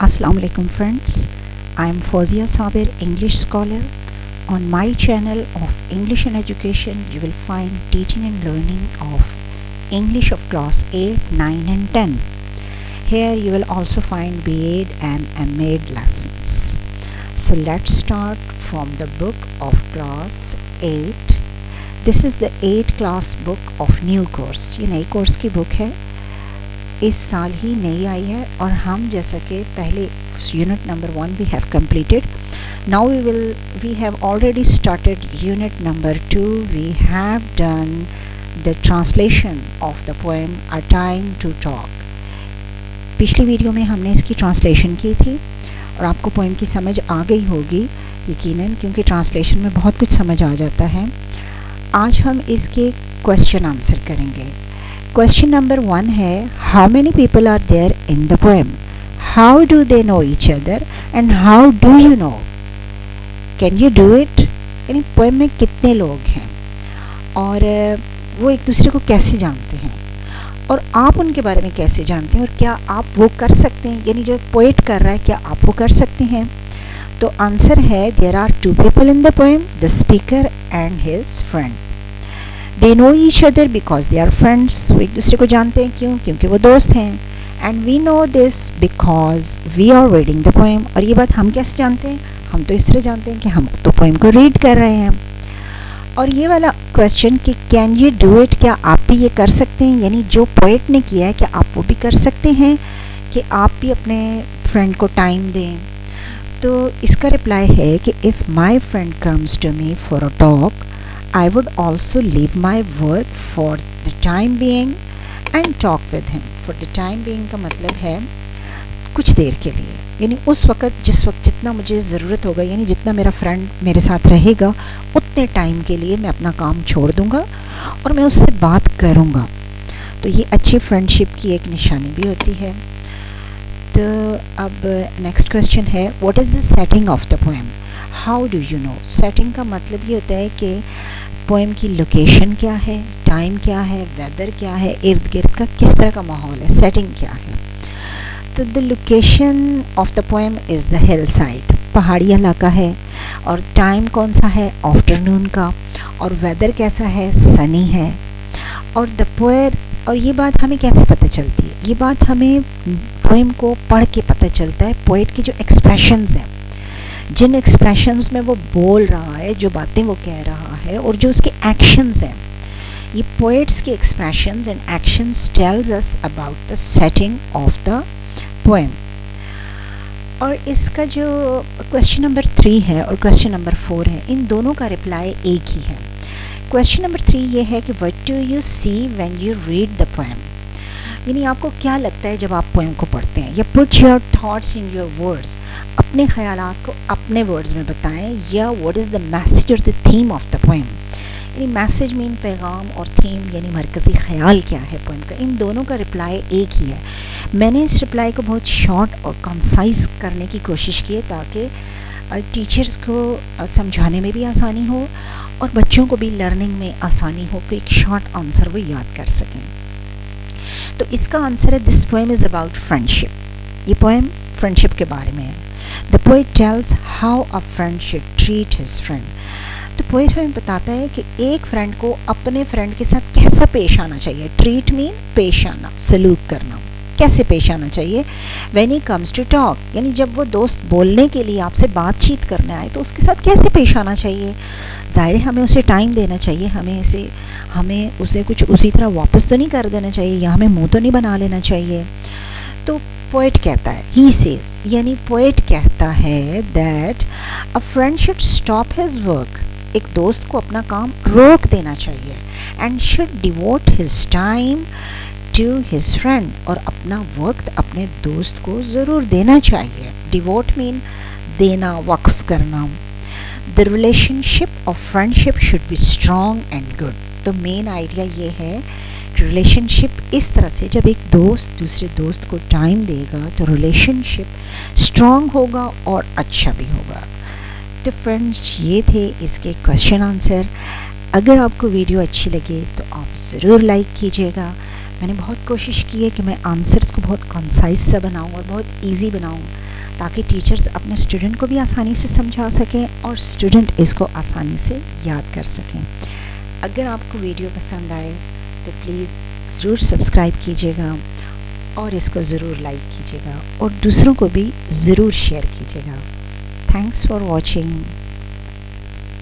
Assalamu alaikum friends, I am Fawzia Sabir, English scholar. On my channel of English and Education, you will find teaching and learning of English of class 8, 9 and 10. Here you will also find B.Ed and M.Ed lessons. So let's start from the book of class 8. This is the 8th class book of new course. ये नई course की book है, इस साल ही नई आई है और हम जैसा कि पहले unit number 1 we have completed. Now we have already started unit number 2. We have done the translation of the poem A Time to Talk. पिछली वीडियो में हमने इसकी ट्रांसलेशन की थी और आपको पोएम की समझ आ गई होगी यकीनन, क्योंकि ट्रांसलेशन में बहुत कुछ समझ आ जाता है. आज हम इसके क्वेश्चन आंसर करेंगे. क्वेश्चन नंबर 1 है, how many people are there in the poem, how do they know each other and how do you know, can you do it. यानी पोएम में कितने लोग हैं और वो एक दूसरे को कैसे जानते हैं और आप उनके बारे में कैसे जानते हैं और क्या आप वो कर सकते हैं, यानी जो पोएट कर रहा है क्या आप वो कर सकते हैं. तो आंसर है, there are 2 people in the poem, the speaker and his friend. They know each other because they are friends. वो एक दूसरे को जानते हैं, क्यों? क्योंकि वो दोस्त हैं. And we know this because we are reading the poem. और ये बात हम कैसे जानते हैं? हम तो इस तरह जानते हैं कि हम तो पोएम को रीड कर रहे हैं. और ये वाला क्वेश्चन कि कैन यू डू इट, क्या आप भी ये कर सकते हैं, यानी जो पोएट ने किया है क्या आप वो भी कर सकते हैं कि आप भी अपने फ्रेंड को टाइम दें. तो इसका रिप्लाई है कि if my friend comes to me for a talk, I would also leave my work for the time being and talk with him. For the time being का मतलब है कुछ देर के लिए, यानी उस वक्त जिस वक्त जितना मुझे ज़रूरत होगा, यानी जितना मेरा फ्रेंड मेरे साथ रहेगा उतने टाइम के लिए मैं अपना काम छोड़ दूँगा और मैं उससे बात करूँगा. तो ये अच्छी फ्रेंडशिप की एक निशानी भी होती है. तो अब नेक्स्ट क्वेश्चन है, what is the setting of the poem, how do you no. Setting का मतलब ये होता है कि पोएम की लोकेशन क्या है, टाइम क्या है, वेदर क्या है, इर्द गिर्द का किस तरह का माहौल है, सेटिंग क्या है. तो the location of the poem is the hill side, पहाड़ी इलाका है. और टाइम कौन सा है, आफ्टरनून का. और वेदर कैसा है, सनी है. और द पोएट, और ये बात हमें कैसे पता चलती है, ये बात हमें पोएम को पढ़ के पता चलता है. पोएट की जो एक्सप्रेशंस हैं, जिन एक्सप्रेशंस में वो बोल रहा है, जो बातें वो कह रहा है और जो उसके एक्शंस हैं, ये पोएट्स के expressions and actions tells us about the setting of the poem. और इसका जो क्वेश्चन नंबर 3 है और क्वेश्चन नंबर 4 है, इन दोनों का रिप्लाई एक ही है. क्वेश्चन नंबर 3 ये है कि what do you see when you read the poem, यानी आपको क्या लगता है जब आप पोएम को पढ़ते हैं. या put your thoughts in your words, अपने ख्यालात को अपने वर्ड्स में बताएं. या व्हाट इज़ द मैसेज और the theme of the poem, यानी मैसेज मीन पैगाम और थीम यानी मरकज़ी ख्याल क्या है पोएम का. इन दोनों का रिप्लाई एक ही है. मैंने इस रिप्लाई को बहुत शॉर्ट और कंसाइज करने की कोशिश की है ताकि टीचर्स को समझाने में भी आसानी हो और बच्चों को भी लर्निंग में आसानी हो कि एक शॉर्ट आंसर वो याद कर सकें. तो इसका आंसर है, this poem is about friendship. ये पोएम फ्रेंडशिप के बारे में है. The poet tales how a friend should treat his friend. तो पोएट हमें बताता है कि एक फ्रेंड को अपने फ्रेंड के साथ कैसा पेश आना चाहिए. ट्रीट मीन पेश आना, सलूक करना, कैसे पेश आना चाहिए. When he comes to talk, यानी जब वो दोस्त बोलने के लिए आपसे बातचीत करने आए तो उसके साथ कैसे पेश आना चाहिए. ज़ाहिर है हमें उसे टाइम देना चाहिए, हमें उसे कुछ उसी तरह वापस तो नहीं कर देना चाहिए या हमें मुंह तो नहीं बना लेना चाहिए. तो पोएट कहता है, ही सेज, यानी पोएट कहता है that a friend should stop his work, एक दोस्त को अपना काम रोक देना चाहिए. And should devote his time to his friend, और अपना वक्त अपने दोस्त को ज़रूर देना चाहिए. डिवोट मीन देना, वक्फ करना. The relationship of friendship should be strong and good. तो मेन आइडिया ये है कि रिलेशनशिप इस तरह से, जब एक दोस्त दूसरे दोस्त को टाइम देगा तो रिलेशनशिप स्ट्रॉन्ग होगा और अच्छा भी होगा. तो फ्रेंड्स, ये थे इसके क्वेश्चन आंसर. अगर आपको वीडियो अच्छी लगे तो आप ज़रूर लाइक कीजिएगा. میں نے بہت کوشش کی ہے کہ میں آنسرس کو بہت کنسائز سا بناؤں اور بہت ایزی بناؤں تاکہ ٹیچرز اپنے اسٹوڈنٹ کو بھی آسانی سے سمجھا سکیں اور اسٹوڈنٹ اس کو آسانی سے یاد کر سکیں. اگر آپ کو ویڈیو پسند آئے تو پلیز ضرور سبسکرائب کیجیے گا اور اس کو ضرور لائک کیجیے گا اور دوسروں کو بھی ضرور شیئر کیجیے گا. Thanks for watching.